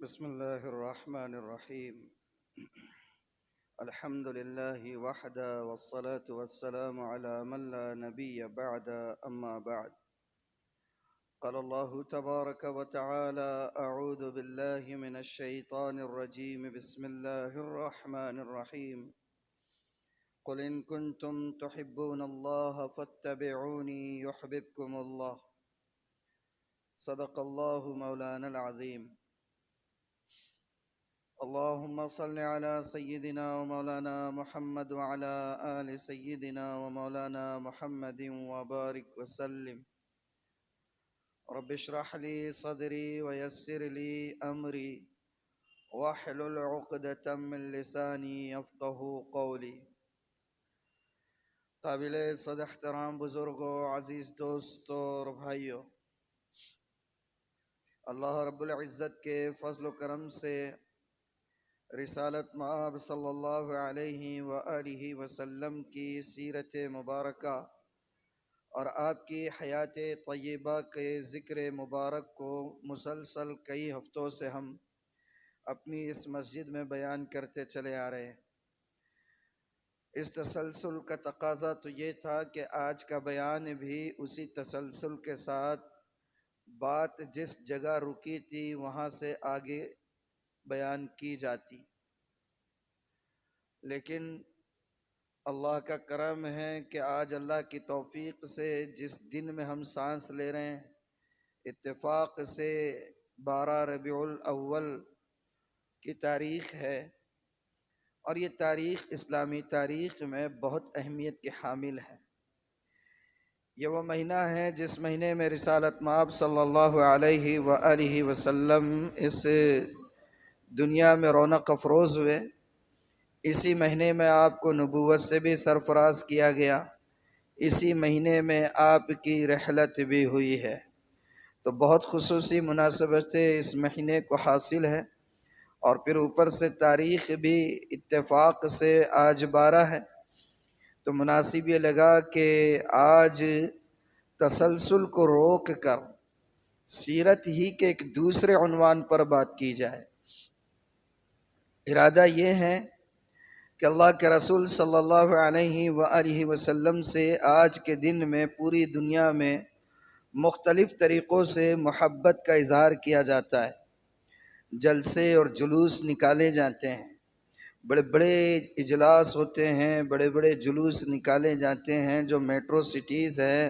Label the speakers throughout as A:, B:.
A: بسم الله الرحمن الرحيم. الحمد لله وحده والصلاة والسلام على من لا نبي بعد. أما بعد، قال الله تبارك وتعالى: أعوذ بالله من الشيطان الرجيم. بسم الله الرحمن الرحيم. قل إن كنتم تحبون الله فاتبعوني يحببكم الله. صدق الله مولانا العظيم. اللهم صل على سيدنا ومولانا محمد وعلى آل سيدنا ومولانا محمد وبارك وسلم. رب اشرح لي صدري ويسر لي أمري واحلل عقدة من لساني يفقه قولي. قابل صد احترام بزرگوں، عزیز دوستوں اور بھائیوں، اللہ رب العزت کے فضل و کرم سے رسالت مآب صلی اللہ علیہ وآلہ وسلم کی سیرت مبارکہ اور آپ کی حیات طیبہ کے ذکر مبارک کو مسلسل کئی ہفتوں سے ہم اپنی اس مسجد میں بیان کرتے چلے آ رہے ہیں۔ اس تسلسل کا تقاضا تو یہ تھا کہ آج کا بیان بھی اسی تسلسل کے ساتھ بات جس جگہ رکی تھی وہاں سے آگے بیان کی جاتی، لیکن اللہ کا کرم ہے کہ آج اللہ کی توفیق سے جس دن میں ہم سانس لے رہے ہیں، اتفاق سے 12 ربیع الاول کی تاریخ ہے، اور یہ تاریخ اسلامی تاریخ میں بہت اہمیت کی حامل ہے۔ یہ وہ مہینہ ہے جس مہینے میں رسالت مآب صلی اللہ علیہ وآلہ وسلم اس دنیا میں رونق افروز ہوئے۔ اسی مہینے میں آپ کو نبوت سے بھی سرفراز کیا گیا، اسی مہینے میں آپ کی رحلت بھی ہوئی ہے، تو بہت خصوصی مناسبت اس مہینے کو حاصل ہے، اور پھر اوپر سے تاریخ بھی اتفاق سے آج 12 ہے، تو مناسب یہ لگا کہ آج تسلسل کو روک کر سیرت ہی کے ایک دوسرے عنوان پر بات کی جائے۔ ارادہ یہ ہے کہ اللہ کے رسول صلی اللہ علیہ وآلہ وسلم سے آج کے دن میں پوری دنیا میں مختلف طریقوں سے محبت کا اظہار کیا جاتا ہے، جلسے اور جلوس نکالے جاتے ہیں، بڑے بڑے اجلاس ہوتے ہیں، بڑے بڑے جلوس نکالے جاتے ہیں، جو میٹرو سٹیز ہیں،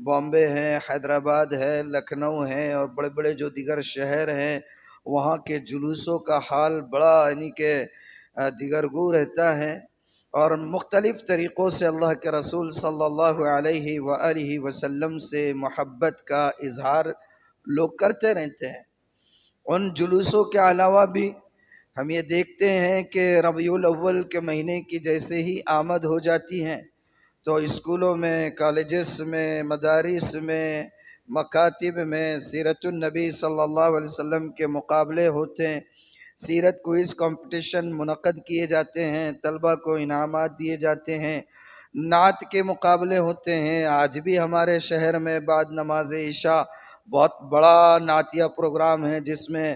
A: بامبے ہے، حیدرآباد ہے، لکھنؤ ہے، اور بڑے بڑے جو دیگر شہر ہیں، وہاں کے جلوسوں کا حال بڑا یعنی کہ دیگر گو رہتا ہے، اور مختلف طریقوں سے اللہ کے رسول صلی اللہ علیہ وآلہ وسلم سے محبت کا اظہار لوگ کرتے رہتے ہیں۔ ان جلوسوں کے علاوہ بھی ہم یہ دیکھتے ہیں کہ ربیع الاول کے مہینے کی جیسے ہی آمد ہو جاتی ہیں تو اسکولوں میں، کالجز میں، مدارس میں، مکاتب میں سیرت النبی صلی اللہ علیہ وسلم کے مقابلے ہوتے ہیں، سیرت کوئز کمپٹیشن منعقد کیے جاتے ہیں، طلبہ کو انعامات دیے جاتے ہیں، نعت کے مقابلے ہوتے ہیں۔ آج بھی ہمارے شہر میں بعد نماز عشاء بہت بڑا نعتیہ پروگرام ہے، جس میں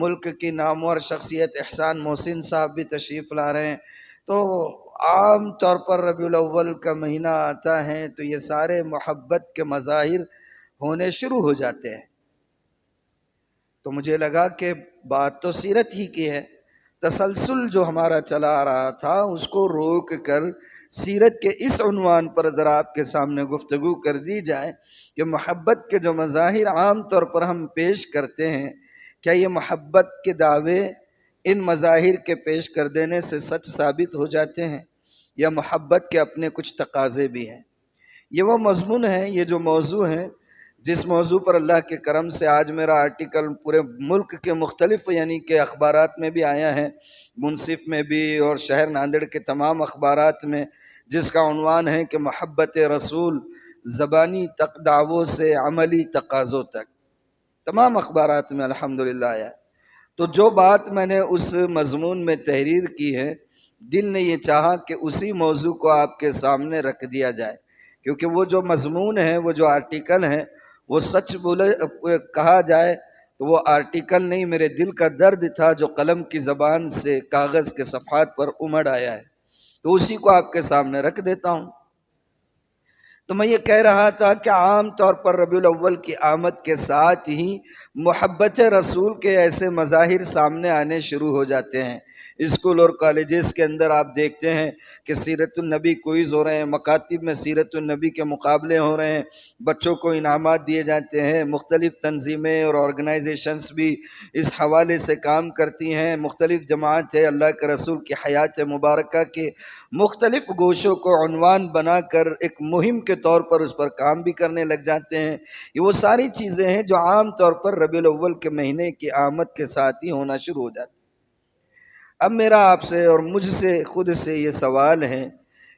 A: ملک کی نامور شخصیت احسان محسن صاحب بھی تشریف لا رہے ہیں۔ تو عام طور پر ربیع الاول کا مہینہ آتا ہے تو یہ سارے محبت کے مظاہر ہونے شروع ہو جاتے ہیں، تو مجھے لگا کہ بات تو سیرت ہی کی ہے، تسلسل جو ہمارا چلا آ رہا تھا اس کو روک کر سیرت کے اس عنوان پر ذرا آپ کے سامنے گفتگو کر دی جائے کہ محبت کے جو مظاہر عام طور پر ہم پیش کرتے ہیں، کیا یہ محبت کے دعوے ان مظاہر کے پیش کر دینے سے سچ ثابت ہو جاتے ہیں، یا محبت کے اپنے کچھ تقاضے بھی ہیں؟ یہ وہ مضمون ہے، یہ جو موضوع ہے جس موضوع پر اللہ کے کرم سے آج میرا آرٹیکل پورے ملک کے مختلف یعنی کہ اخبارات میں بھی آیا ہے، منصف میں بھی اور شہر ناندیڑ کے تمام اخبارات میں، جس کا عنوان ہے کہ محبت رسول زبانی دعووں سے عملی تقاضوں تک، تمام اخبارات میں الحمدللہ آیا۔ تو جو بات میں نے اس مضمون میں تحریر کی ہے، دل نے یہ چاہا کہ اسی موضوع کو آپ کے سامنے رکھ دیا جائے، کیونکہ وہ جو مضمون ہے، وہ جو آرٹیکل ہے، وہ سچ بولے کہا جائے تو وہ آرٹیکل نہیں، میرے دل کا درد تھا جو قلم کی زبان سے کاغذ کے صفحات پر امڑ آیا ہے، تو اسی کو آپ کے سامنے رکھ دیتا ہوں۔ تو میں یہ کہہ رہا تھا کہ عام طور پر ربیع الاول کی آمد کے ساتھ ہی محبت رسول کے ایسے مظاہر سامنے آنے شروع ہو جاتے ہیں۔ اسکول اور کالجز کے اندر آپ دیکھتے ہیں کہ سیرت النبی کوئز ہو رہے ہیں، مکاتب میں سیرت النبی کے مقابلے ہو رہے ہیں، بچوں کو انعامات دیے جاتے ہیں، مختلف تنظیمیں اور آرگنائزیشنز بھی اس حوالے سے کام کرتی ہیں، مختلف جماعت ہے اللہ کے رسول کی حیات مبارکہ کے مختلف گوشوں کو عنوان بنا کر ایک مہم کے طور پر اس پر کام بھی کرنے لگ جاتے ہیں۔ یہ وہ ساری چیزیں ہیں جو عام طور پر ربیع الاول کے مہینے کی آمد کے ساتھ ہی ہونا شروع ہو جاتی ہیں۔ اب میرا آپ سے اور مجھ سے خود سے یہ سوال ہے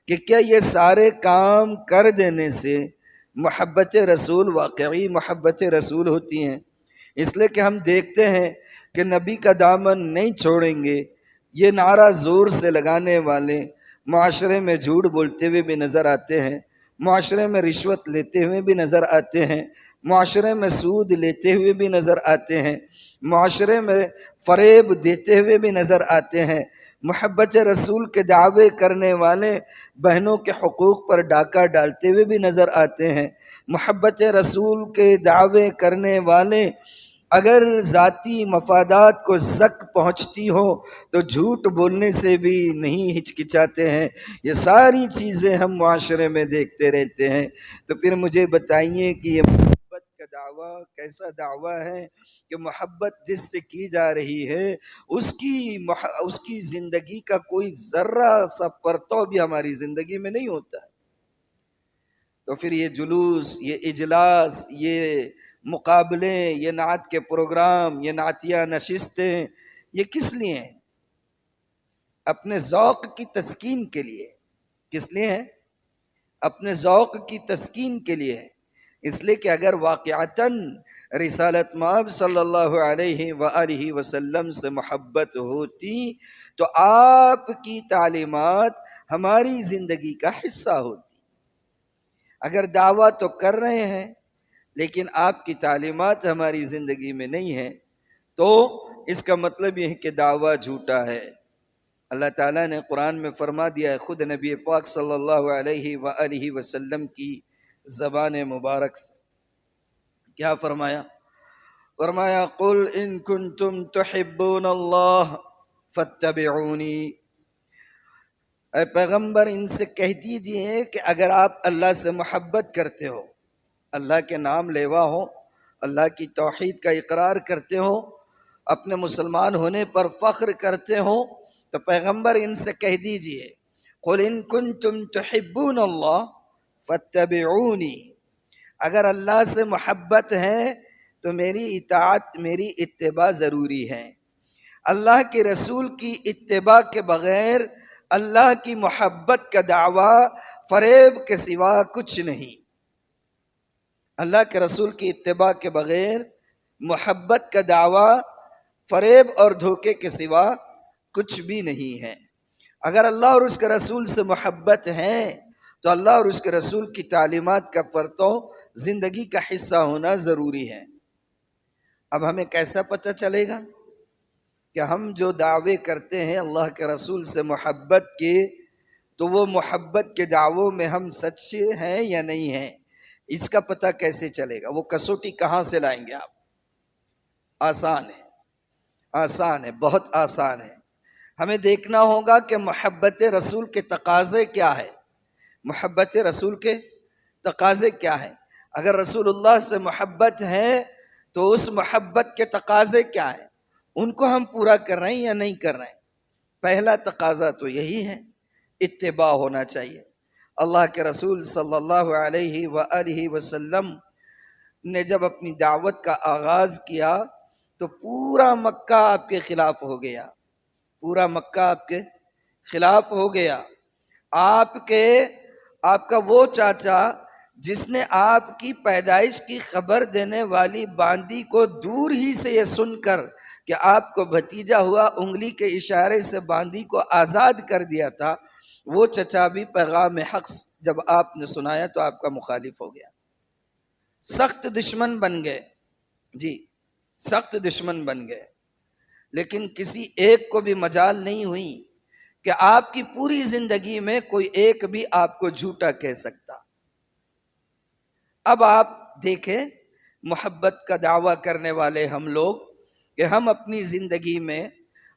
A: کہ کیا یہ سارے کام کر دینے سے محبت رسول واقعی محبت رسول ہوتی ہیں؟ اس لیے کہ ہم دیکھتے ہیں کہ نبی کا دامن نہیں چھوڑیں گے یہ نعرہ زور سے لگانے والے معاشرے میں جھوٹ بولتے ہوئے بھی نظر آتے ہیں، معاشرے میں رشوت لیتے ہوئے بھی نظر آتے ہیں، معاشرے میں سود لیتے ہوئے بھی نظر آتے ہیں، معاشرے میں فریب دیتے ہوئے بھی نظر آتے ہیں، محبت رسول کے دعوے کرنے والے بہنوں کے حقوق پر ڈاکہ ڈالتے ہوئے بھی نظر آتے ہیں، محبت رسول کے دعوے کرنے والے اگر ذاتی مفادات کو زک پہنچتی ہو تو جھوٹ بولنے سے بھی نہیں ہچکچاتے ہیں۔ یہ ساری چیزیں ہم معاشرے میں دیکھتے رہتے ہیں۔ تو پھر مجھے بتائیے کہ یہ محبت کا دعویٰ کیسا دعویٰ ہے کہ محبت جس سے کی جا رہی ہے اس کی زندگی کا کوئی ذرہ سا پرتو بھی ہماری زندگی میں نہیں ہوتا ہے۔ تو پھر یہ جلوس، یہ اجلاس، یہ مقابلے، یہ نعت کے پروگرام، یہ نعتیہ نشستیں، یہ کس لیے ہیں؟ اپنے ذوق کی تسکین کے لیے۔ کس لیے ہیں؟ اپنے ذوق کی تسکین کے لیے ہے۔ اس لیے کہ اگر واقعتاً رسالت مآب صلی اللہ علیہ وآلہ وسلم سے محبت ہوتی تو آپ کی تعلیمات ہماری زندگی کا حصہ ہوتی۔ اگر دعویٰ تو کر رہے ہیں لیکن آپ کی تعلیمات ہماری زندگی میں نہیں ہیں تو اس کا مطلب یہ ہے کہ دعویٰ جھوٹا ہے۔ اللہ تعالیٰ نے قرآن میں فرما دیا ہے، خود نبی پاک صلی اللہ علیہ وآلہ وسلم کی زبان مبارک سے کیا فرمایا؟ فرمایا قل ان کنتم تحبون اللہ فاتبعونی، اے پیغمبر ان سے کہہ دیجئے کہ اگر آپ اللہ سے محبت کرتے ہو، اللہ کے نام لیوا ہو، اللہ کی توحید کا اقرار کرتے ہو، اپنے مسلمان ہونے پر فخر کرتے ہو، تو پیغمبر ان سے کہہ دیجئے قل ان کنتم تحبون اللہ فاتبعونی، اگر اللہ سے محبت ہے تو میری اطاعت، میری اتباع ضروری ہے۔ اللہ کے رسول کی اتباع کے بغیر اللہ کی محبت کا دعویٰ فریب کے سوا کچھ نہیں۔ اللہ کے رسول کی اتباع کے بغیر محبت کا دعویٰ فریب اور دھوکے کے سوا کچھ بھی نہیں ہے۔ اگر اللہ اور اس کے رسول سے محبت ہے تو اللہ اور اس کے رسول کی تعلیمات کا پرتو زندگی کا حصہ ہونا ضروری ہے۔ اب ہمیں کیسا پتہ چلے گا کہ ہم جو دعوے کرتے ہیں اللہ کے رسول سے محبت کے، تو وہ محبت کے دعووں میں ہم سچے ہیں یا نہیں ہیں؟ اس کا پتہ کیسے چلے گا؟ وہ کسوٹی کہاں سے لائیں گے آپ؟ آسان ہے، آسان ہے، بہت آسان ہے۔ ہمیں دیکھنا ہوگا کہ محبت رسول کے تقاضے کیا ہے، محبت رسول کے تقاضے کیا ہے۔ اگر رسول اللہ سے محبت ہے تو اس محبت کے تقاضے کیا ہیں، ان کو ہم پورا کر رہے ہیں یا نہیں کر رہے ہیں؟ پہلا تقاضا تو یہی ہے، اتباع ہونا چاہیے۔ اللہ کے رسول صلی اللہ علیہ وآلہ وسلم نے جب اپنی دعوت کا آغاز کیا تو پورا مکہ آپ کے خلاف ہو گیا، پورا مکہ آپ کے خلاف ہو گیا۔ آپ کا وہ چاچا جس نے آپ کی پیدائش کی خبر دینے والی باندی کو دور ہی سے یہ سن کر کہ آپ کو بھتیجا ہوا انگلی کے اشارے سے باندی کو آزاد کر دیا تھا، وہ چچا بھی پیغام حق جب آپ نے سنایا تو آپ کا مخالف ہو گیا، سخت دشمن بن گئے۔ جی، سخت دشمن بن گئے، لیکن کسی ایک کو بھی مجال نہیں ہوئی کہ آپ کی پوری زندگی میں کوئی ایک بھی آپ کو جھوٹا کہہ سکتا۔ اب آپ دیکھیں محبت کا دعویٰ کرنے والے ہم لوگ کہ ہم اپنی زندگی میں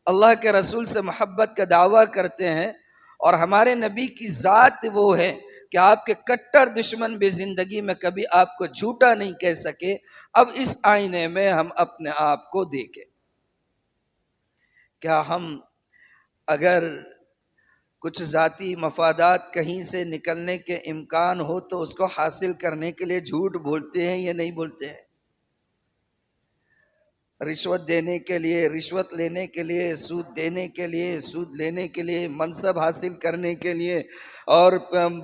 A: اللہ کے رسول سے محبت کا دعویٰ کرتے ہیں، اور ہمارے نبی کی ذات وہ ہے کہ آپ کے کٹر دشمن بھی زندگی میں کبھی آپ کو جھوٹا نہیں کہہ سکے۔ اب اس آئینے میں ہم اپنے آپ کو دیکھیں، کیا ہم اگر کچھ ذاتی مفادات کہیں سے نکلنے کے امکان ہو تو اس کو حاصل کرنے کے لیے جھوٹ بولتے ہیں یا نہیں بولتے ہیں؟ رشوت دینے کے لیے، رشوت لینے کے لیے، سود دینے کے لیے، سود لینے کے لیے، منصب حاصل کرنے کے لیے، اور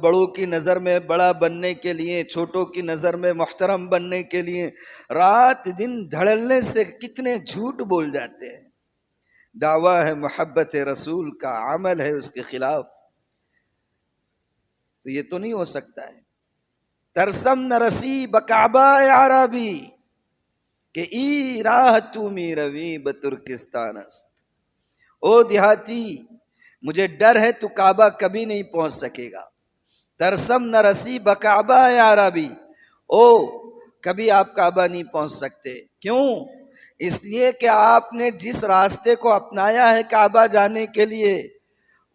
A: بڑوں کی نظر میں بڑا بننے کے لیے، چھوٹوں کی نظر میں محترم بننے کے لیے رات دن دھڑلنے سے کتنے جھوٹ بول جاتے ہیں۔ دعویٰ ہے محبت رسول کا، عمل ہے اس کے خلاف، تو یہ تو نہیں ہو سکتا ہے۔ ترسم نرسی بکعبہ عربی کہ ای راہ تو می روی بترکستان است۔ او دیہاتی، مجھے ڈر ہے تو کعبہ کبھی نہیں پہنچ سکے گا۔ ترسم نرسی بکعبہ عربی، او کبھی آپ کعبہ نہیں پہنچ سکتے۔ کیوں؟ اس لیے کہ آپ نے جس راستے کو اپنایا ہے کعبہ جانے کے لیے،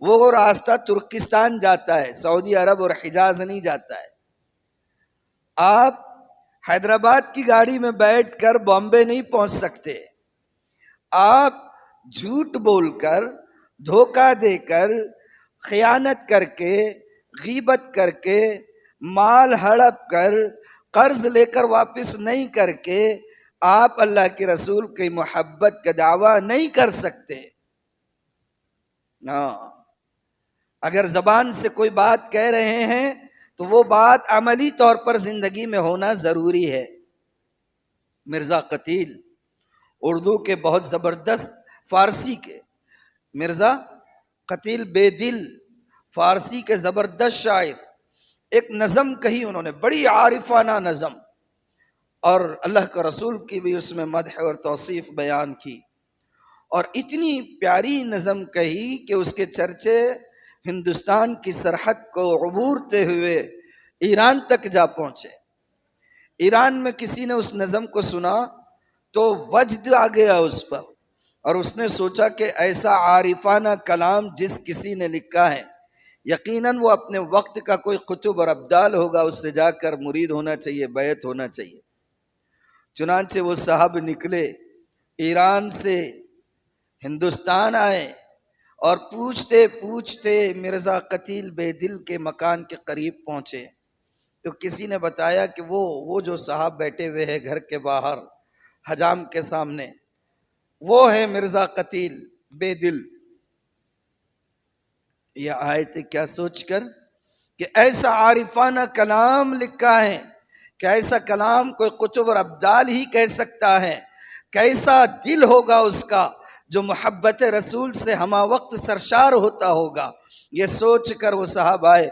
A: وہ راستہ ترکستان جاتا ہے، سعودی عرب اور حجاز نہیں جاتا ہے۔ آپ حیدرآباد کی گاڑی میں بیٹھ کر بامبے نہیں پہنچ سکتے۔ آپ جھوٹ بول کر، دھوکہ دے کر، خیانت کر کے، غیبت کر کے، مال ہڑپ کر، قرض لے کر واپس نہیں کر کے آپ اللہ کے رسول کی محبت کا دعویٰ نہیں کر سکتے۔ اگر زبان سے کوئی بات کہہ رہے ہیں تو وہ بات عملی طور پر زندگی میں ہونا ضروری ہے۔ مرزا قتیل اردو کے بہت زبردست، فارسی کے مرزا قتیل بے دل فارسی کے زبردست شاعر، ایک نظم کہی انہوں نے، بڑی عارفانہ نظم، اور اللہ کے رسول کی بھی اس میں مدح اور توصیف بیان کی، اور اتنی پیاری نظم کہی کہ اس کے چرچے ہندوستان کی سرحد کو عبورتے ہوئے ایران تک جا پہنچے۔ ایران میں کسی نے اس نظم کو سنا تو وجد آ گیا اس پر، اور اس نے سوچا کہ ایسا عارفانہ کلام جس کسی نے لکھا ہے، یقیناً وہ اپنے وقت کا کوئی قطب اور ابدال ہوگا، اس سے جا کر مرید ہونا چاہیے، بیعت ہونا چاہیے۔ چنانچہ وہ صاحب نکلے، ایران سے ہندوستان آئے، اور پوچھتے پوچھتے مرزا قتیل بے دل کے مکان کے قریب پہنچے تو کسی نے بتایا کہ وہ جو صاحب بیٹھے ہوئے ہیں گھر کے باہر حجام کے سامنے، وہ ہے مرزا قتیل بے دل۔ یہ آیت کیا سوچ کر کہ ایسا عارفانہ کلام لکھا ہے کہ ایسا کلام کوئی قطب اور ابدال ہی کہہ سکتا ہے، کیسا دل ہوگا اس کا جو محبت رسول سے ہمہ وقت سرشار ہوتا ہوگا۔ یہ سوچ کر وہ صاحب آئے،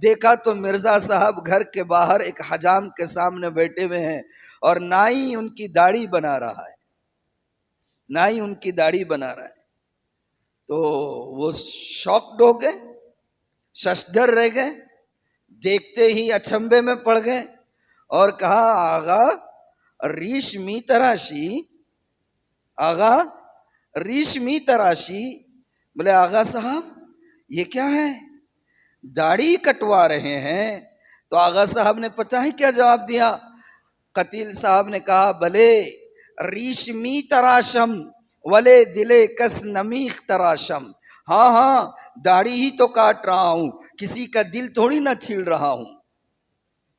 A: دیکھا تو مرزا صاحب گھر کے باہر ایک حجام کے سامنے بیٹھے ہوئے ہیں، اور نائی ان کی داڑھی بنا رہا ہے، نائی ان کی داڑھی بنا رہا ہے۔ تو وہ شاکڈ ہو گئے، ششدر رہ گئے، دیکھتے ہی اچنبے میں پڑ گئے، اور کہا آغا ریشمی تراشی، آغا ریشمی تراشی۔ بولے آغا صاحب یہ کیا ہے؟ داڑھی کٹوا رہے ہیں۔ تو آغا صاحب نے پتہ ہے کیا جواب دیا؟ قتیل صاحب نے کہا بلے ریشمی تراشم ولے دلے کس نمیخ تراشم، ہاں ہاں داڑھی ہی تو کاٹ رہا ہوں، کسی کا دل تھوڑی نہ چھیل رہا ہوں۔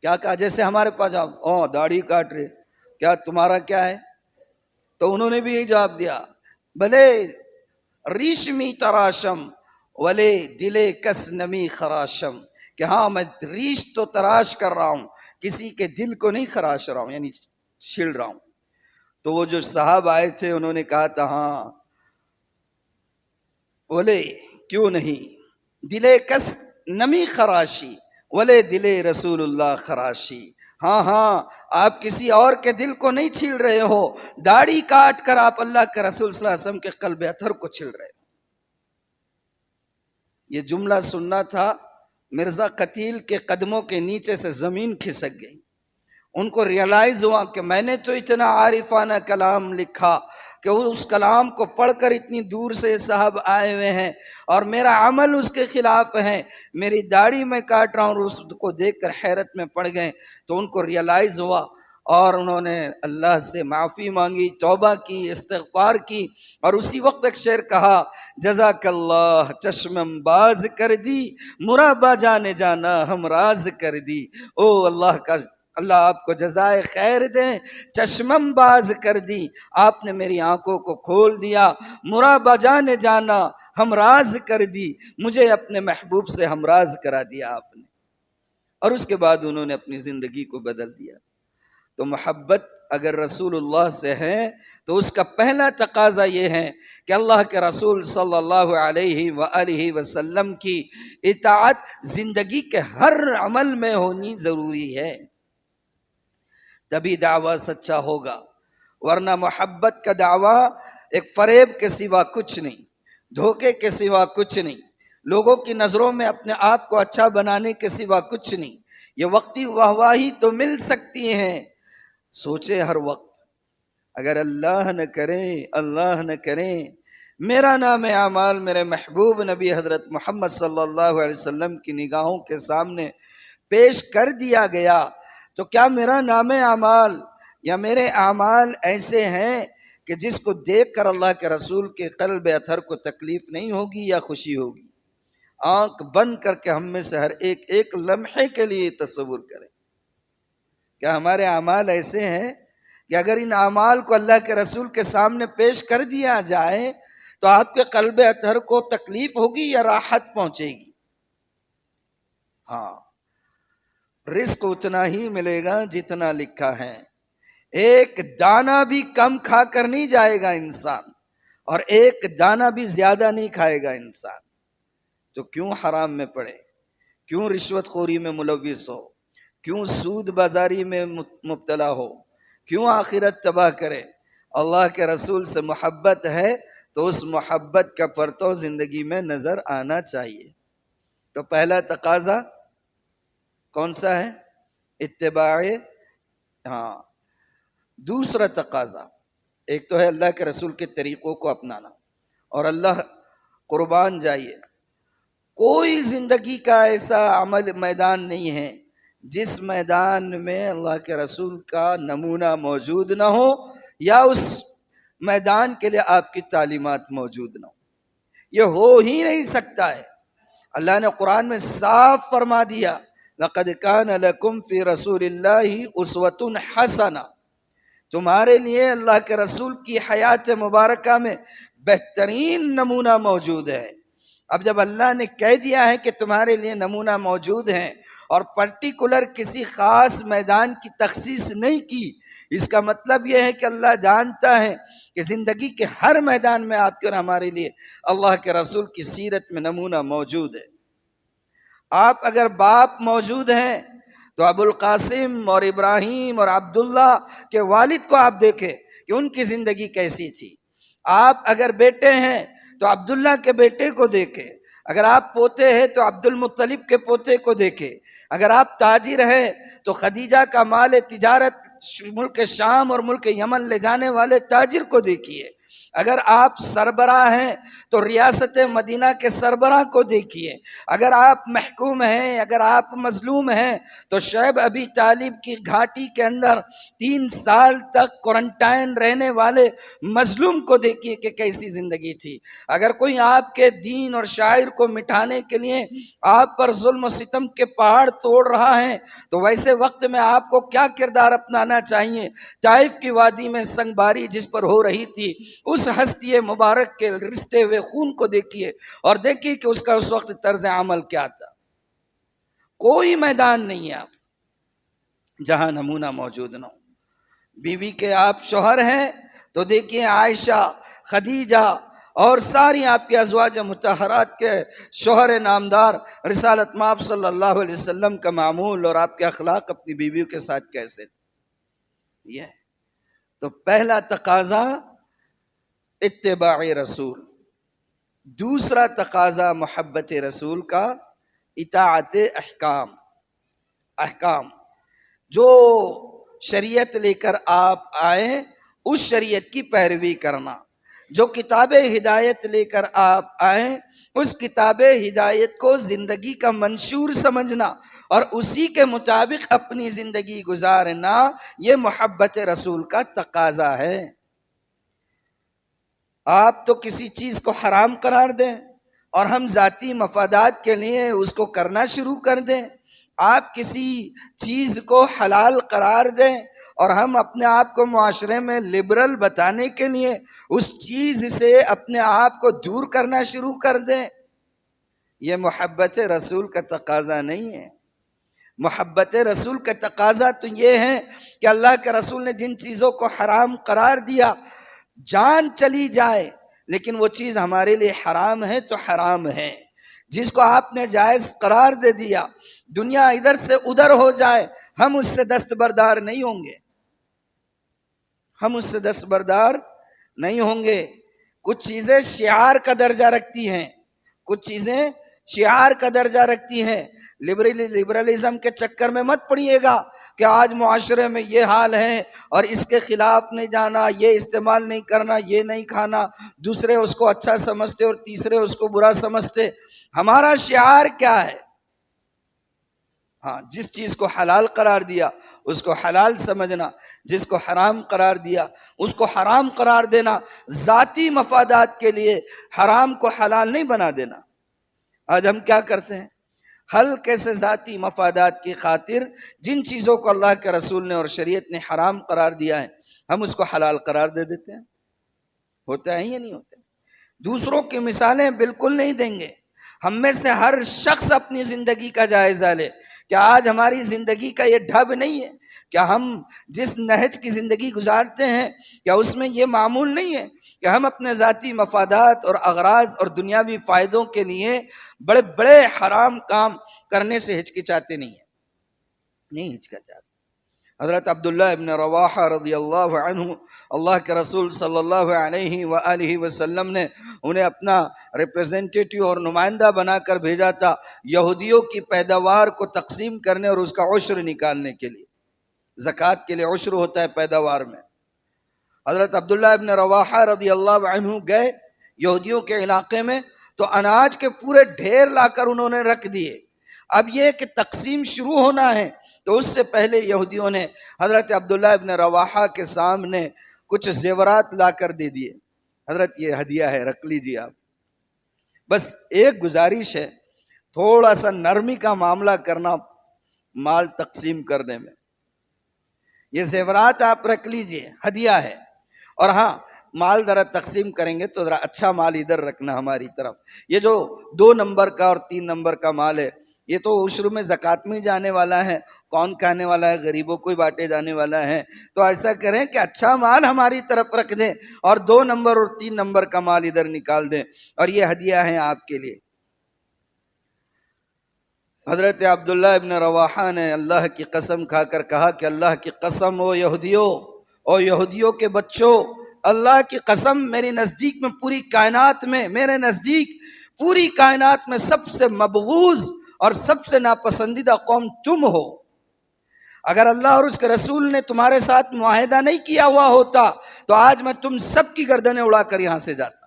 A: کیا کہا؟ جیسے ہمارے پاس جواب، داڑھی کاٹ رہے، کیا تمہارا کیا ہے؟ تو انہوں نے بھی یہی جواب دیا، بھلے ریشمی تراشم ولے دلے کس نمی خراشم، کہ ہاں میں ریش تو تراش کر رہا ہوں، کسی کے دل کو نہیں خراش رہا ہوں، یعنی چھیل رہا ہوں۔ تو وہ جو صاحب آئے تھے انہوں نے کہا تھا ہاں، بولے کیوں نہیں، دلے کس نمی خراشی ولے دلے رسول اللہ خراشی، ہاں ہاں، آپ کسی اور کے دل کو نہیں چھیل رہے ہو، داڑھی کاٹ کر آپ اللہ کے رسول صلی اللہ علیہ وسلم کے قلب اطہر کو چھیل رہے ہو۔ یہ جملہ سننا تھا، مرزا قتیل کے قدموں کے نیچے سے زمین کھسک گئی۔ ان کو ریئلائز ہوا کہ میں نے تو اتنا عارفانہ کلام لکھا کہ اس کلام کو پڑھ کر اتنی دور سے صاحب آئے ہوئے ہیں اور میرا عمل اس کے خلاف ہے، میری داڑھی میں کاٹ رہا ہوں، اور اس کو دیکھ کر حیرت میں پڑ گئے۔ تو ان کو ریئلائز ہوا اور انہوں نے اللہ سے معافی مانگی، توبہ کی، استغفار کی، اور اسی وقت ایک شعر کہا، جزاک اللہ چشمم باز کر دی، مرابا جانے جانا ہم راز کر دی۔ او اللہ آپ کو جزائے خیر دیں، چشمم باز کر دی، آپ نے میری آنکھوں کو کھول دیا، مرابا جانے جانا ہم راز کر دی، مجھے اپنے محبوب سے ہم راز کرا دیا آپ نے۔ اور اس کے بعد انہوں نے اپنی زندگی کو بدل دیا۔ تو محبت اگر رسول اللہ سے ہے تو اس کا پہلا تقاضا یہ ہے کہ اللہ کے رسول صلی اللہ علیہ وآلہ وسلم کی اطاعت زندگی کے ہر عمل میں ہونی ضروری ہے، تبھی دعویٰ سچا ہوگا۔ ورنہ محبت کا دعویٰ ایک فریب کے سوا کچھ نہیں، دھوکے کے سوا کچھ نہیں، لوگوں کی نظروں میں اپنے آپ کو اچھا بنانے کے سوا کچھ نہیں۔ یہ وقتی واہواہی تو مل سکتی ہیں، سوچے ہر وقت اگر اللہ نہ کرے میرا نام اعمال میرے محبوب نبی حضرت محمد صلی اللہ علیہ وسلم کی نگاہوں کے سامنے پیش کر دیا گیا تو کیا میرا نام اعمال یا میرے اعمال ایسے ہیں کہ جس کو دیکھ کر اللہ کے رسول کے قلب اطہر کو تکلیف نہیں ہوگی یا خوشی ہوگی؟ آنکھ بند کر کے ہم میں سے ہر ایک لمحے کے لیے تصور کریں، کیا ہمارے اعمال ایسے ہیں کہ اگر ان اعمال کو اللہ کے رسول کے سامنے پیش کر دیا جائے تو آپ کے قلب اطہر کو تکلیف ہوگی یا راحت پہنچے گی؟ ہاں، رزق اتنا ہی ملے گا جتنا لکھا ہے، ایک دانہ بھی کم کھا کر نہیں جائے گا انسان، اور ایک دانہ بھی زیادہ نہیں کھائے گا انسان۔ تو کیوں حرام میں پڑے، کیوں رشوت خوری میں ملوث ہو، کیوں سود بازاری میں مبتلا ہو، کیوں آخرت تباہ کرے؟ اللہ کے رسول سے محبت ہے تو اس محبت کا پرتو زندگی میں نظر آنا چاہیے۔ تو پہلا تقاضا کون سا ہے؟ اتباع۔ ہاں، دوسرا تقاضا ایک تو ہے اللہ کے رسول کے طریقوں کو اپنانا، اور اللہ قربان جائیے کوئی زندگی کا ایسا عمل میدان نہیں ہے جس میدان میں اللہ کے رسول کا نمونہ موجود نہ ہو یا اس میدان کے لیے آپ کی تعلیمات موجود نہ ہو۔ یہ ہو ہی نہیں سکتا ہے۔ اللہ نے قرآن میں صاف فرما دیا، لَقَدْ كَانَ لَكُمْ فِي رَسُولِ اللَّهِ أُسْوَةٌ حَسَنَةٌ، تمہارے لیے اللہ کے رسول کی حیات مبارکہ میں بہترین نمونہ موجود ہے۔ اب جب اللہ نے کہہ دیا ہے کہ تمہارے لیے نمونہ موجود ہے اور پرٹیکولر کسی خاص میدان کی تخصیص نہیں کی، اس کا مطلب یہ ہے کہ اللہ جانتا ہے کہ زندگی کے ہر میدان میں آپ کے اور ہمارے لیے اللہ کے رسول کی سیرت میں نمونہ موجود ہے۔ آپ اگر باپ موجود ہیں تو ابو القاسم اور ابراہیم اور عبداللہ کے والد کو آپ دیکھیں کہ ان کی زندگی کیسی تھی۔ آپ اگر بیٹے ہیں تو عبداللہ کے بیٹے کو دیکھیں، اگر آپ پوتے ہیں تو عبد المطلب کے پوتے کو دیکھیں، اگر آپ تاجر ہیں تو خدیجہ کا مال تجارت ملک شام اور ملک یمن لے جانے والے تاجر کو دیکھیے، اگر آپ سربراہ ہیں تو ریاست مدینہ کے سربراہ کو دیکھیے، اگر آپ محکوم ہیں، اگر آپ مظلوم ہیں تو شعیب ابی طالب کی گھاٹی کے اندر 3 سال تک کوارنٹائن رہنے والے مظلوم کو دیکھیے کہ کیسی زندگی تھی۔ اگر کوئی آپ کے دین اور شاعر کو مٹھانے کے لیے آپ پر ظلم و ستم کے پہاڑ توڑ رہا ہے تو ویسے وقت میں آپ کو کیا کردار اپنانا چاہیے؟ طائف کی وادی میں سنگ باری جس پر ہو رہی تھی، اس ہستی مبارک کے رشتے ہوئے خون کو دیکھیے اور دیکھیے کہ اس کا اس وقت طرز عمل کیا تھا۔ کوئی میدان نہیں ہے آپ جہاں نمونہ موجود نہ ہو۔ بیوی کے آپ شوہر ہیں تو دیکھیے عائشہ، خدیجہ اور ساری آپ کے ازواج مطہرات کے شوہر نامدار رسالت مآب صلی اللہ علیہ وسلم کا معمول اور آپ کے اخلاق اپنی بیویوں کے ساتھ کیسے تھے؟ یہ تو پہلا تقاضا اتباع رسول، دوسرا تقاضا محبت رسول کا اطاعت احکام جو شریعت لے کر آپ آئے اس شریعت کی پیروی کرنا، جو کتاب ہدایت لے کر آپ آئے اس کتاب ہدایت کو زندگی کا منشور سمجھنا اور اسی کے مطابق اپنی زندگی گزارنا، یہ محبت رسول کا تقاضا ہے۔ آپ تو کسی چیز کو حرام قرار دیں اور ہم ذاتی مفادات کے لیے اس کو کرنا شروع کر دیں، آپ کسی چیز کو حلال قرار دیں اور ہم اپنے آپ کو معاشرے میں لبرل بتانے کے لیے اس چیز سے اپنے آپ کو دور کرنا شروع کر دیں، یہ محبت رسول کا تقاضا نہیں ہے۔ محبت رسول کا تقاضا تو یہ ہے کہ اللہ کے رسول نے جن چیزوں کو حرام قرار دیا جان چلی جائے لیکن وہ چیز ہمارے لیے حرام ہے تو حرام ہے، جس کو آپ نے جائز قرار دے دیا دنیا ادھر سے ادھر ہو جائے ہم اس سے دستبردار نہیں ہوں گے، ہم اس سے دستبردار نہیں ہوں گے۔ کچھ چیزیں شعار کا درجہ رکھتی ہیں، کچھ چیزیں شعار کا درجہ رکھتی ہیں۔ لبرلزم کے چکر میں مت پڑیے گا کہ آج معاشرے میں یہ حال ہے اور اس کے خلاف نہیں جانا، یہ استعمال نہیں کرنا، یہ نہیں کھانا، دوسرے اس کو اچھا سمجھتے اور تیسرے اس کو برا سمجھتے۔ ہمارا شعار کیا ہے؟ ہاں، جس چیز کو حلال قرار دیا اس کو حلال سمجھنا، جس کو حرام قرار دیا اس کو حرام قرار دینا، ذاتی مفادات کے لیے حرام کو حلال نہیں بنا دینا۔ آج ہم کیا کرتے ہیں؟ ہلکے سے ذاتی مفادات کی خاطر جن چیزوں کو اللہ کے رسول نے اور شریعت نے حرام قرار دیا ہے ہم اس کو حلال قرار دے دیتے ہیں۔ ہوتا ہے یا نہیں ہوتا؟ دوسروں کی مثالیں بالکل نہیں دیں گے۔ ہم میں سے ہر شخص اپنی زندگی کا جائزہ لے، کیا آج ہماری زندگی کا یہ ڈھب نہیں ہے؟ کیا ہم جس نہج کی زندگی گزارتے ہیں کیا اس میں یہ معمول نہیں ہے کہ ہم اپنے ذاتی مفادات اور اغراض اور دنیاوی فائدوں کے لیے بڑے بڑے حرام کام کرنے سے ہچکچاتے نہیں ہچکچاتے۔ حضرت عبداللہ ابن رواحہ رضی اللہ عنہ، اللہ کے رسول صلی اللہ علیہ وآلہ وسلم نے انہیں اپنا ریپریزنٹیٹیو اور نمائندہ بنا کر بھیجا تھا یہودیوں کی پیداوار کو تقسیم کرنے اور اس کا عشر نکالنے کے لیے۔ زکوٰۃ کے لیے عشر ہوتا ہے پیداوار میں۔ حضرت عبداللہ ابن رواحہ رضی اللہ عنہ گئے یہودیوں کے علاقے میں تو اناج کے پورے ڈھیر لا کر انہوں نے رکھ دیے۔ اب یہ کہ تقسیم شروع ہونا ہے تو اس سے پہلے یہودیوں نے حضرت عبداللہ ابن رواحہ کے سامنے کچھ زیورات لا کر دے دیے، حضرت یہ ہدیہ ہے، رکھ لیجیے آپ۔ بس ایک گزارش ہے، تھوڑا سا نرمی کا معاملہ کرنا مال تقسیم کرنے میں، یہ زیورات آپ رکھ لیجئے، ہدیہ ہے۔ اور ہاں، مال ذرا تقسیم کریں گے تو ذرا اچھا مال ادھر رکھنا ہماری طرف۔ یہ جو 2 نمبر کا اور 3 نمبر کا مال ہے یہ تو عشر میں زکوٰۃ میں جانے والا ہے، کون کھانے والا ہے؟ غریبوں کو ہی بانٹے جانے والا ہے۔ تو ایسا کریں کہ اچھا مال ہماری طرف رکھ دیں اور 2 نمبر اور 3 نمبر کا مال ادھر نکال دیں، اور یہ ہدیہ ہے آپ کے لیے۔ حضرت عبداللہ ابن رواحہ نے اللہ کی قسم کھا کر کہا کہ اللہ کی قسم او یہودیوں کے بچوں، اللہ کی قسم میرے نزدیک میں میرے نزدیک پوری کائنات میں سب سے مبغوض اور سب سے ناپسندیدہ قوم تم ہو۔ اگر اللہ اور اس کے رسول نے تمہارے ساتھ معاہدہ نہیں کیا ہوا ہوتا تو آج میں تم سب کی گردنیں اڑا کر یہاں سے جاتا۔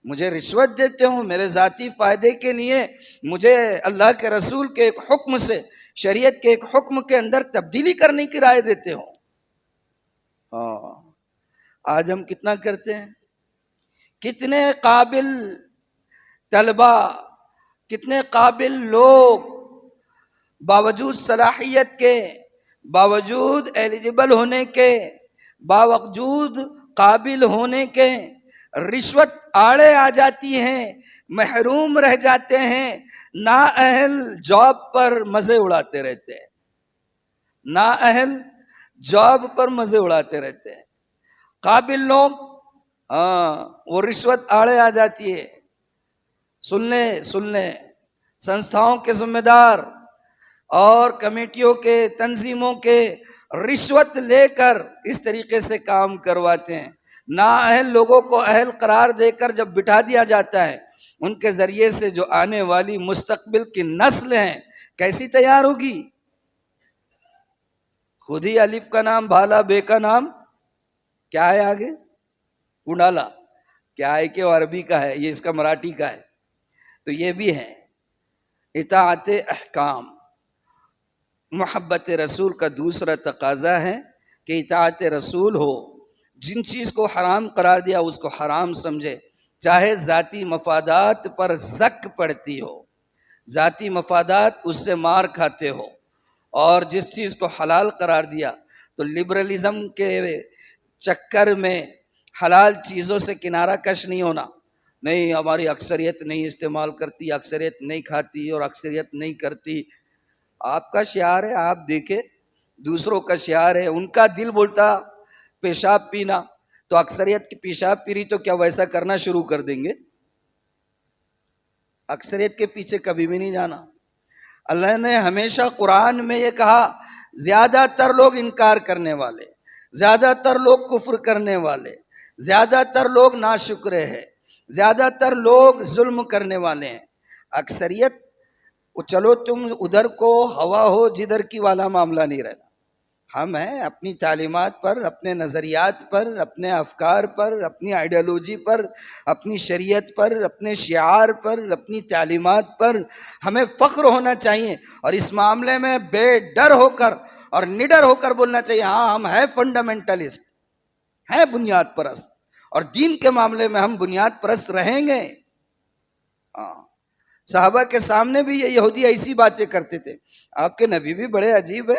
A: مجھے رشوت دیتے ہوں میرے ذاتی فائدے کے لیے، مجھے اللہ کے رسول کے ایک حکم سے، شریعت کے ایک حکم کے اندر تبدیلی کرنے کی رائے دیتے ہوں۔ آج ہم کتنا کرتے ہیں؟ کتنے قابل طلبہ، کتنے قابل لوگ باوجود صلاحیت کے، باوجود ایلیجبل ہونے کے، باوجود قابل ہونے کے رشوت آڑے آ جاتی ہیں، محروم رہ جاتے ہیں، نااہل جاب پر مزے اڑاتے رہتے ہیں، نااہل جاب پر مزے اڑاتے رہتے ہیں۔ قابل لوگ ہاں وہ رشوت آڑے آ جاتی ہے. سن لیں سنستھاؤں کے ذمہ دار اور کمیٹیوں کے تنظیموں کے رشوت لے کر اس طریقے سے کام کرواتے ہیں. نااہل لوگوں کو اہل قرار دے کر جب بٹھا دیا جاتا ہے، ان کے ذریعے سے جو آنے والی مستقبل کی نسل ہیں کیسی تیار ہوگی؟ خود ہی الف کا نام بھالا، بے کا نام کیا ہے آگے؟ کنڈالا. کیا ہے کہ وہ عربی کا ہے، یہ اس کا مراٹھی کا ہے. تو یہ بھی ہے اطاعت احکام. محبت رسول کا دوسرا تقاضا ہے کہ اطاعت رسول ہو. جن چیز کو حرام قرار دیا اس کو حرام سمجھے، چاہے ذاتی مفادات پر زک پڑتی ہو، ذاتی مفادات اس سے مار کھاتے ہو. اور جس چیز کو حلال قرار دیا تو لبرلزم کے چکر میں حلال چیزوں سے کنارہ کش نہیں ہونا. نہیں ہماری اکثریت نہیں استعمال کرتی، اکثریت نہیں کھاتی اور اکثریت نہیں کرتی. آپ کا شعار ہے، آپ دیکھیں دوسروں کا شعار ہے. ان کا دل بولتا پیشاب پینا، تو اکثریت کی پیشاب پی رہی تو کیا ویسا کرنا شروع کر دیں گے؟ اکثریت کے پیچھے کبھی بھی نہیں جانا. اللہ نے ہمیشہ قرآن میں یہ کہا زیادہ تر لوگ انکار کرنے والے، زیادہ تر لوگ کفر کرنے والے، زیادہ تر لوگ ناشکرے ہیں، زیادہ تر لوگ ظلم کرنے والے ہیں. اکثریت چلو تم ادھر کو ہوا ہو جدھر کی والا معاملہ نہیں رہنا. ہم ہیں اپنی تعلیمات پر، اپنے نظریات پر، اپنے افکار پر، اپنی آئیڈیالوجی پر، اپنی شریعت پر، اپنے شعار پر، اپنی تعلیمات پر ہمیں فخر ہونا چاہیے. اور اس معاملے میں بے ڈر ہو کر اور نڈر ہو کر بولنا چاہیے ہاں ہم ہیں فنڈامنٹلسٹ، ہیں بنیاد پرست، اور دین کے معاملے میں ہم بنیاد پرست رہیں گے. صحابہ کے سامنے بھی یہ یہودی ایسی باتیں کرتے تھے. آپ کے نبی بھی بڑے عجیب ہے،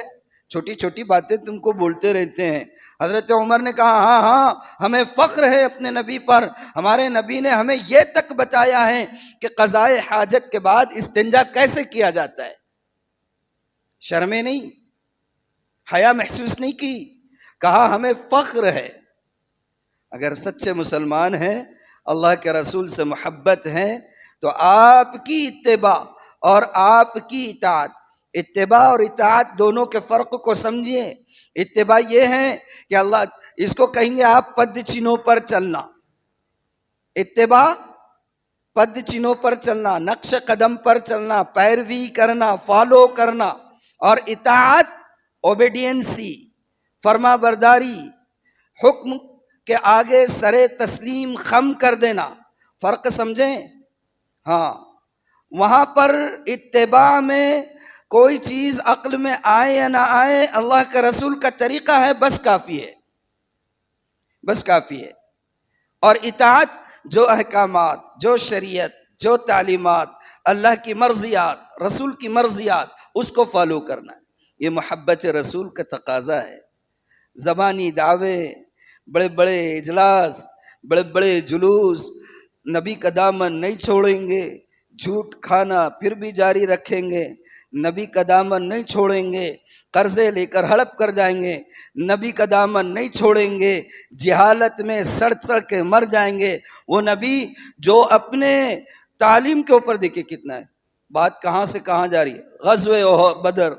A: چھوٹی چھوٹی باتیں تم کو بولتے رہتے ہیں. حضرت عمر نے کہا ہاں ہمیں فخر ہے اپنے نبی پر. ہمارے نبی نے ہمیں یہ تک بتایا ہے کہ قضائے حاجت کے بعد استنجا کیسے کیا جاتا ہے. شرمیں نہیں، حیا محسوس نہیں کی، کہا ہمیں فخر ہے. اگر سچے مسلمان ہیں، اللہ کے رسول سے محبت ہے، تو آپ کی اتباع اور آپ کی اطاعت، اتباع اور اطاعت دونوں کے فرق کو سمجھیے. اتباع یہ ہے کہ اللہ اس کو کہیں گے آپ پد چنوں پر چلنا. اتباع پد چنوں پر چلنا، نقش قدم پر چلنا، پیروی کرنا، فالو کرنا. اور اطاعت اوبیڈینسی، فرما برداری، حکم کے آگے سرے تسلیم خم کر دینا. فرق سمجھیں؟ ہاں وہاں پر اتباع میں کوئی چیز عقل میں آئے یا نہ آئے، اللہ کے رسول کا طریقہ ہے بس کافی ہے، بس کافی ہے. اور اطاعت جو احکامات، جو شریعت، جو تعلیمات، اللہ کی مرضیات، رسول کی مرضیات، اس کو فالو کرنا ہے. یہ محبت رسول کا تقاضا ہے. زبانی دعوے، بڑے بڑے اجلاس، بڑے بڑے جلوس، نبی کا دامن نہیں چھوڑیں گے، جھوٹ کھانا پھر بھی جاری رکھیں گے، نبی کا دامن نہیں چھوڑیں گے، قرضے لے کر ہڑپ کر جائیں گے، نبی کا دامن نہیں چھوڑیں گے، جہالت میں سڑ سڑ کے مر جائیں گے. وہ نبی جو اپنے تعلیم کے اوپر دیکھے کتنا ہے، بات کہاں سے کہاں جا رہی ہے. غزوہ بدر،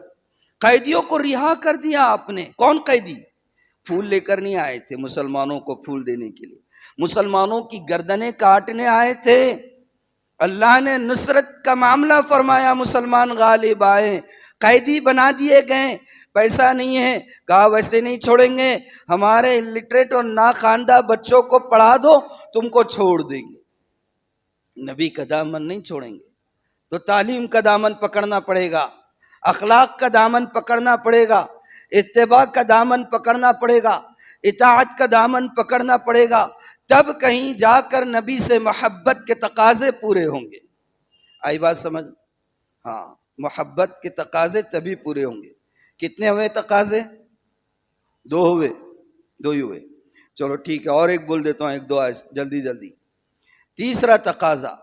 A: قیدیوں کو رہا کر دیا آپ نے. کون قیدی؟ پھول لے کر نہیں آئے تھے مسلمانوں کو پھول دینے کے لیے، مسلمانوں کی گردنیں کاٹنے آئے تھے. اللہ نے نصرت کا معاملہ فرمایا، مسلمان غالب آئے، قیدی بنا دیے گئے. پیسہ نہیں ہے، کہا ویسے نہیں چھوڑیں گے، ہمارے لٹریٹ اور ناخواندہ بچوں کو پڑھا دو، تم کو چھوڑ دیں گے. نبی کا دامن نہیں چھوڑیں گے. تو تعلیم کا دامن پکڑنا پڑے گا، اخلاق کا دامن پکڑنا پڑے گا، اتباع کا دامن پکڑنا پڑے گا، اطاعت کا دامن پکڑنا پڑے گا. تب کہیں جا کر نبی سے محبت کے تقاضے پورے ہوں گے. آئی بات سمجھ؟ ہاں محبت کے تقاضے تبھی پورے ہوں گے. کتنے ہوئے تقاضے؟ 2 ہوئے، 2 ہی ہوئے. چلو ٹھیک ہے، اور ایک بول دیتا ہوں، ایک دو جلدی جلدی. تیسرا تقاضا،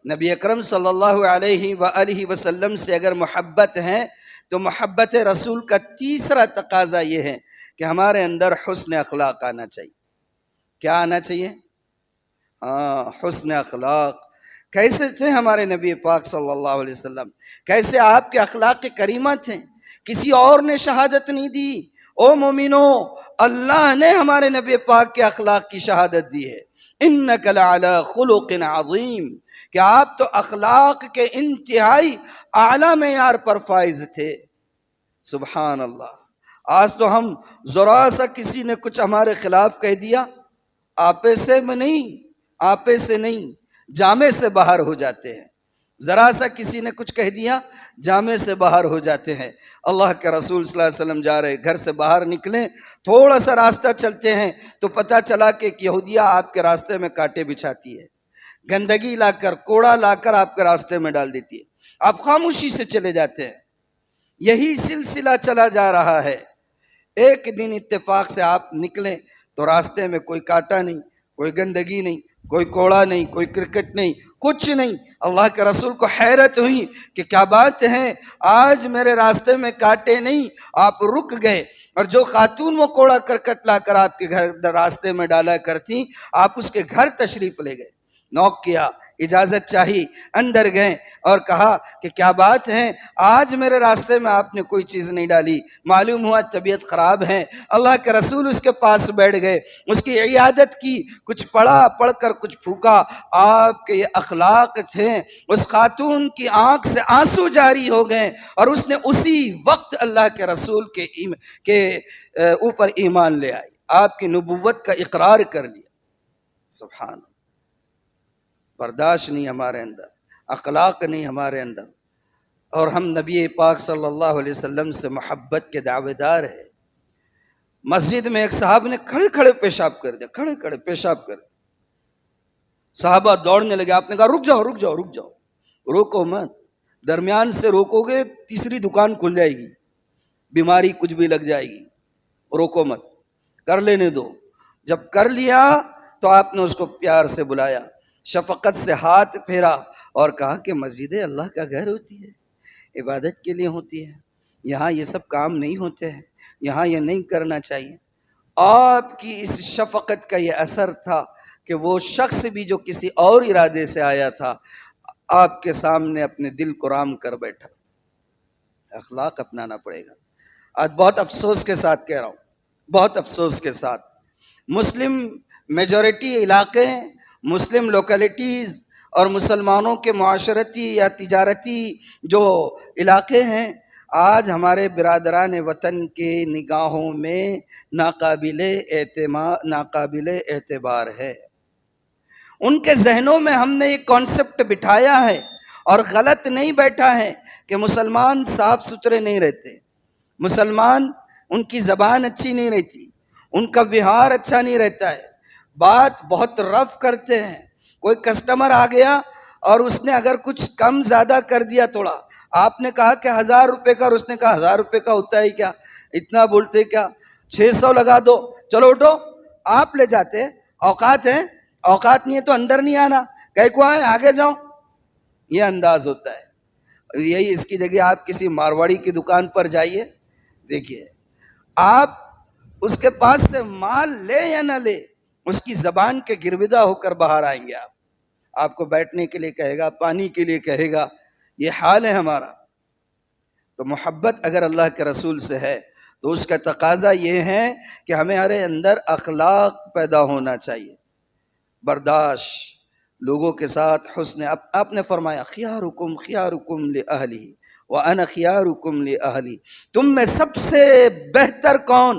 A: نبی اکرم صلی اللہ علیہ وآلہ وسلم سے اگر محبت ہے تو محبت رسول کا تیسرا تقاضا یہ ہے کہ ہمارے اندر حسن اخلاق آنا چاہیے. کیا آنا چاہیے؟ ہاں، حسن اخلاق کیسے تھے ہمارے نبی پاک صلی اللہ علیہ وسلم، کیسے آپ کے اخلاق کریمہ تھے، کسی اور نے شہادت نہیں دی۔ او مومنو، اللہ نے ہمارے نبی پاک کے اخلاق کی شہادت دی ہے، انک لعلی خلق عظیم، کہ آپ تو اخلاق کے انتہائی اعلیٰ معیار پر فائز تھے۔ سبحان اللہ۔ آج تو ہم ذرا سا کسی نے کچھ ہمارے خلاف کہہ دیا، آپے سے نہیں جامے سے باہر ہو جاتے ہیں۔ ذرا سا کسی نے کچھ کہہ دیا، جامے سے باہر ہو جاتے ہیں۔ اللہ کے رسول صلی اللہ علیہ وسلم جا رہے، گھر سے باہر نکلیں، تھوڑا سا راستہ چلتے ہیں تو پتہ چلا کہ ایک یہودیہ آپ کے راستے میں کانٹے بچھاتی ہے، گندگی لا کر، کوڑا لا کر آپ کے راستے میں ڈال دیتی ہے، آپ خاموشی سے چلے جاتے ہیں۔ یہی سلسلہ چلا جا رہا ہے۔ ایک دن اتفاق سے آپ نکلیں تو راستے میں کوئی کانٹا نہیں، کوئی گندگی نہیں، کوئی کوڑا نہیں، کوئی کرکٹ نہیں، کچھ نہیں۔ اللہ کے رسول کو حیرت ہوئی کہ کیا بات ہے، آج میرے راستے میں کانٹے نہیں، آپ رک گئے۔ اور جو خاتون وہ کوڑا کرکٹ لا کر آپ کے گھر راستے میں ڈالا کرتی، آپ اس کے گھر تشریف لے گئے، نوک کیا، اجازت چاہی، اندر گئے اور کہا کہ کیا بات ہے، آج میرے راستے میں آپ نے کوئی چیز نہیں ڈالی، معلوم ہوا طبیعت خراب ہے۔ اللہ کے رسول اس کے پاس بیٹھ گئے، اس کی عیادت کی، کچھ پڑھ کر کچھ پھونکا۔ آپ کے یہ اخلاق تھے، اس خاتون کی آنکھ سے آنسو جاری ہو گئے اور اس نے اسی وقت اللہ کے رسول کے اوپر ایمان لے آئی، آپ کی نبوت کا اقرار کر لیا۔ سبحان اللہ۔ برداشت نہیں ہمارے اندر، اخلاق نہیں ہمارے اندر، اور ہم نبی پاک صلی اللہ علیہ وسلم سے محبت کے دعوے دار ہیں۔ مسجد میں ایک صاحب نے کھڑے پیشاب کر دیا، کھڑے پیشاب کر دیا۔ صحابہ دوڑنے لگے، آپ نے کہا رک جاؤ، روکو مت، درمیان سے روکو گے تیسری دکان کھل جائے گی، بیماری کچھ بھی لگ جائے گی، روکو مت، کر لینے دو۔ جب کر لیا تو آپ نے اس کو پیار سے بلایا، شفقت سے ہاتھ پھیرا اور کہا کہ مسجد اللہ کا گھر ہوتی ہے، عبادت کے لیے ہوتی ہے، یہاں یہ سب کام نہیں ہوتے ہیں، یہاں یہ نہیں کرنا چاہیے۔ آپ کی اس شفقت کا یہ اثر تھا کہ وہ شخص بھی جو کسی اور ارادے سے آیا تھا، آپ کے سامنے اپنے دل کو رام کر بیٹھا۔ اخلاق اپنانا پڑے گا۔ آج بہت افسوس کے ساتھ کہہ رہا ہوں، بہت افسوس کے ساتھ، مسلم میجورٹی علاقے، مسلم لوکیلٹیز اور مسلمانوں کے معاشرتی یا تجارتی جو علاقے ہیں، آج ہمارے برادران وطن کے نگاہوں میں ناقابل اعتبار ہے۔ ان کے ذہنوں میں ہم نے ایک کانسیپٹ بٹھایا ہے اور غلط نہیں بیٹھا ہے کہ مسلمان صاف ستھرے نہیں رہتے، مسلمان ان کی زبان اچھی نہیں رہتی، ان کا ویہار اچھا نہیں رہتا ہے، بات بہت رف کرتے ہیں۔ کوئی کسٹمر آ گیا اور اس نے اگر کچھ کم زیادہ کر دیا تھوڑا، آپ نے کہا کہ 1000 روپے کا، اور اس نے کہا 1000 روپے کا ہوتا ہے کیا، اتنا بولتے کیا، 600 لگا دو، چلو اٹھو، آپ لے جاتے، اوقات ہیں، اوقات نہیں ہے تو اندر نہیں آنا، کہیں کو آئے آگے جاؤ، یہ انداز ہوتا ہے۔ یہی اس کی جگہ آپ کسی مارواڑی کی دکان پر جائیے، دیکھیے آپ اس کے پاس سے مال لے یا نہ لے، اس کی زبان کے گرویدہ ہو کر باہر آئیں گے۔ آپ کو بیٹھنے کے لیے کہے گا، پانی کے لیے کہے گا، یہ حال ہے ہمارا۔ تو محبت اگر اللہ کے رسول سے ہے تو اس کا تقاضا یہ ہے کہ ہمارے اندر اخلاق پیدا ہونا چاہیے، برداشت، لوگوں کے ساتھ حسن۔ آپ نے فرمایا خیارکم خیارکم لأہلہ وَأَنَا خِيَارُكُمْ لِأَهْلِي، تم میں سب سے بہتر کون؟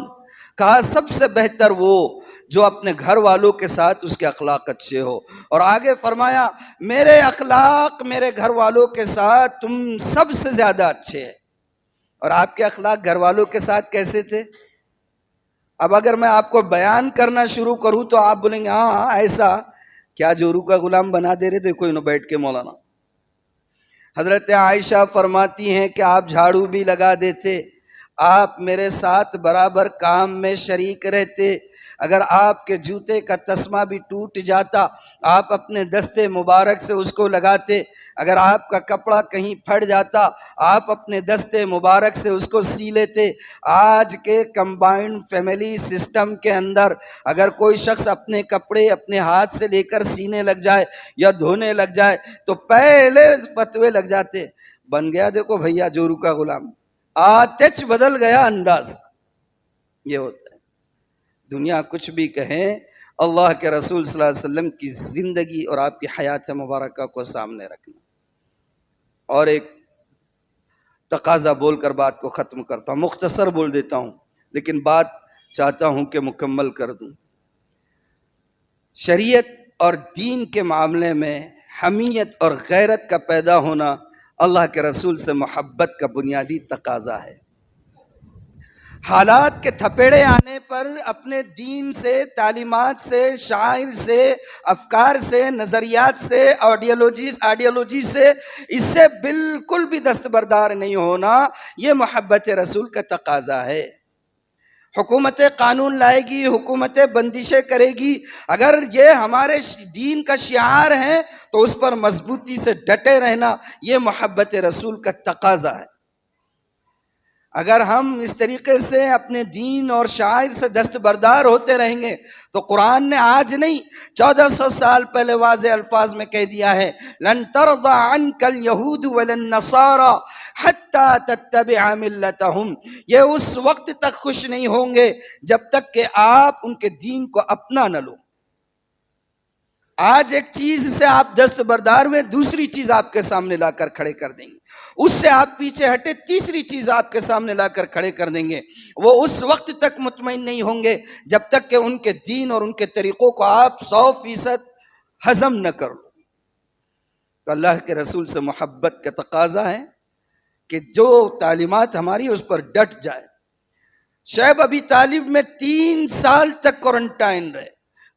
A: کہا سب سے بہتر وہ جو اپنے گھر والوں کے ساتھ اس کے اخلاق اچھے ہو، اور آگے فرمایا میرے اخلاق میرے گھر والوں کے ساتھ تم سب سے زیادہ اچھے ہیں۔ اور آپ کے اخلاق گھر والوں کے ساتھ کیسے تھے؟ اب اگر میں آپ کو بیان کرنا شروع کروں تو آپ بولیں گے ہاں ایسا کیا، جورو کا غلام بنا دے رہے تھے کوئی نہ بیٹھ کے مولانا۔ حضرت عائشہ فرماتی ہیں کہ آپ جھاڑو بھی لگا دیتے، آپ میرے ساتھ برابر کام میں شریک رہتے، اگر آپ کے جوتے کا تسمہ بھی ٹوٹ جاتا آپ اپنے دستے مبارک سے اس کو لگاتے، اگر آپ کا کپڑا کہیں پھٹ جاتا آپ اپنے دستے مبارک سے اس کو سی لیتے۔ آج کے کمبائنڈ فیملی سسٹم کے اندر اگر کوئی شخص اپنے کپڑے اپنے ہاتھ سے لے کر سینے لگ جائے یا دھونے لگ جائے تو پہلے فتوے لگ جاتے، بن گیا دیکھو بھیا جورو کا غلام، آتش بدل گیا انداز۔ یہ ہوتا ہے، دنیا کچھ بھی کہیں، اللہ کے رسول صلی اللہ علیہ وسلم کی زندگی اور آپ کی حیات مبارکہ کو سامنے رکھنا۔ اور ایک تقاضا بول کر بات کو ختم کرتا ہوں، مختصر بول دیتا ہوں لیکن بات چاہتا ہوں کہ مکمل کر دوں۔ شریعت اور دین کے معاملے میں حمیت اور غیرت کا پیدا ہونا اللہ کے رسول سے محبت کا بنیادی تقاضا ہے۔ حالات کے تھپیڑے آنے پر اپنے دین سے، تعلیمات سے، شعائر سے، افکار سے، نظریات سے، آئیڈیالوجی سے، اس سے بالکل بھی دستبردار نہیں ہونا، یہ محبت رسول کا تقاضا ہے۔ حکومت قانون لائے گی، حکومت بندشیں کرے گی، اگر یہ ہمارے دین کا شعار ہے تو اس پر مضبوطی سے ڈٹے رہنا، یہ محبت رسول کا تقاضا ہے۔ اگر ہم اس طریقے سے اپنے دین اور شعائر سے دستبردار ہوتے رہیں گے تو قرآن نے آج نہیں 1400 سال پہلے واضح الفاظ میں کہہ دیا ہے، لن ترضى عنك اليهود ولا النصارى حتى تتبع ملتهم، یہ اس وقت تک خوش نہیں ہوں گے جب تک کہ آپ ان کے دین کو اپنا نہ لو۔ آج ایک چیز سے آپ دستبردار ہوئے، دوسری چیز آپ کے سامنے لا کر کھڑے کر دیں گے، اس سے آپ پیچھے ہٹے، تیسری چیز آپ کے سامنے لا کر کھڑے کر دیں گے۔ وہ اس وقت تک مطمئن نہیں ہوں گے جب تک کہ ان کے دین اور ان کے طریقوں کو آپ 100% ہضم نہ کر لو۔ تو اللہ کے رسول سے محبت کا تقاضا ہے کہ جو تعلیمات ہماری اس پر ڈٹ جائے۔ شعیب ابی طالب میں 3 سال تک کوارنٹائن رہے،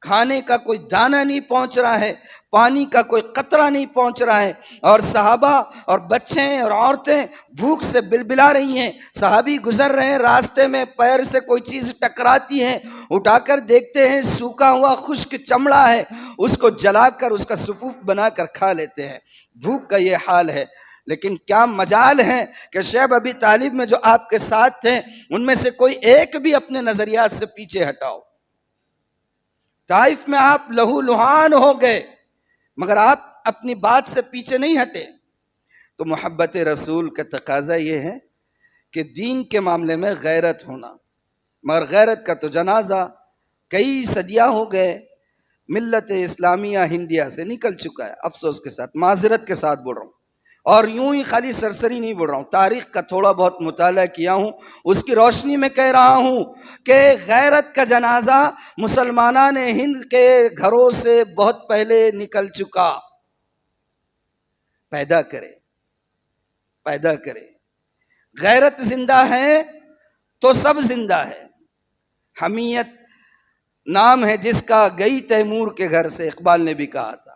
A: کھانے کا کوئی دانہ نہیں پہنچ رہا ہے، پانی کا کوئی قطرہ نہیں پہنچ رہا ہے، اور صحابہ اور بچے اور عورتیں بھوک سے بلبلا رہی ہیں۔ صحابی گزر رہے ہیں، راستے میں پیر سے کوئی چیز ٹکراتی ہے، اٹھا کر دیکھتے ہیں سوکھا ہوا خشک چمڑا ہے، اس کو جلا کر اس کا سپوف بنا کر کھا لیتے ہیں۔ بھوک کا یہ حال ہے، لیکن کیا مجال ہے کہ شعیب ابی طالب میں جو آپ کے ساتھ تھے ان میں سے کوئی ایک بھی اپنے نظریات سے پیچھے ہٹاؤ۔ طائف میں آپ لہو لہان ہو گئے مگر آپ اپنی بات سے پیچھے نہیں ہٹے۔ تو محبت رسول کا تقاضا یہ ہے کہ دین کے معاملے میں غیرت ہونا، مگر غیرت کا تو جنازہ کئی صدیاں ہو گئے، ملت اسلامیہ ہندیہ سے نکل چکا ہے، افسوس کے ساتھ، معذرت کے ساتھ بول رہا ہوں، اور یوں ہی خالی سرسری نہیں بول رہا ہوں، تاریخ کا تھوڑا بہت مطالعہ کیا ہوں، اس کی روشنی میں کہہ رہا ہوں کہ غیرت کا جنازہ مسلمانان ہند کے گھروں سے بہت پہلے نکل چکا۔ پیدا کرے، غیرت زندہ ہے تو سب زندہ ہے۔ حمیت نام ہے جس کا گئی تیمور کے گھر سے، اقبال نے بھی کہا تھا،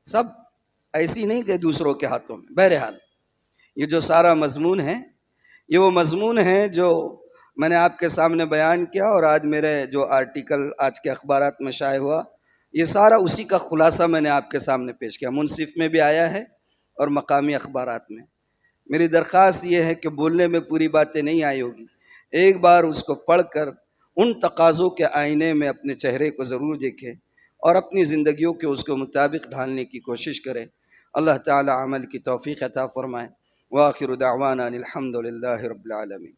A: سب ایسی نہیں کہ دوسروں کے ہاتھوں میں۔ بہرحال یہ جو سارا مضمون ہے یہ وہ مضمون ہے جو میں نے آپ کے سامنے بیان کیا، اور آج میرے جو آرٹیکل آج کے اخبارات میں شائع ہوا یہ سارا اسی کا خلاصہ میں نے آپ کے سامنے پیش کیا، منصف میں بھی آیا ہے اور مقامی اخبارات میں۔ میری درخواست یہ ہے کہ بولنے میں پوری باتیں نہیں آئی ہوگی، ایک بار اس کو پڑھ کر ان تقاضوں کے آئینے میں اپنے چہرے کو ضرور دیکھیں اور اپنی زندگیوں کے اس کے مطابق ڈھالنے کی کوشش کریں۔ اللہ تعالی عمل کی توفیق عطا فرمائے۔ وآخر دعوانا الحمد للہ رب العالمین۔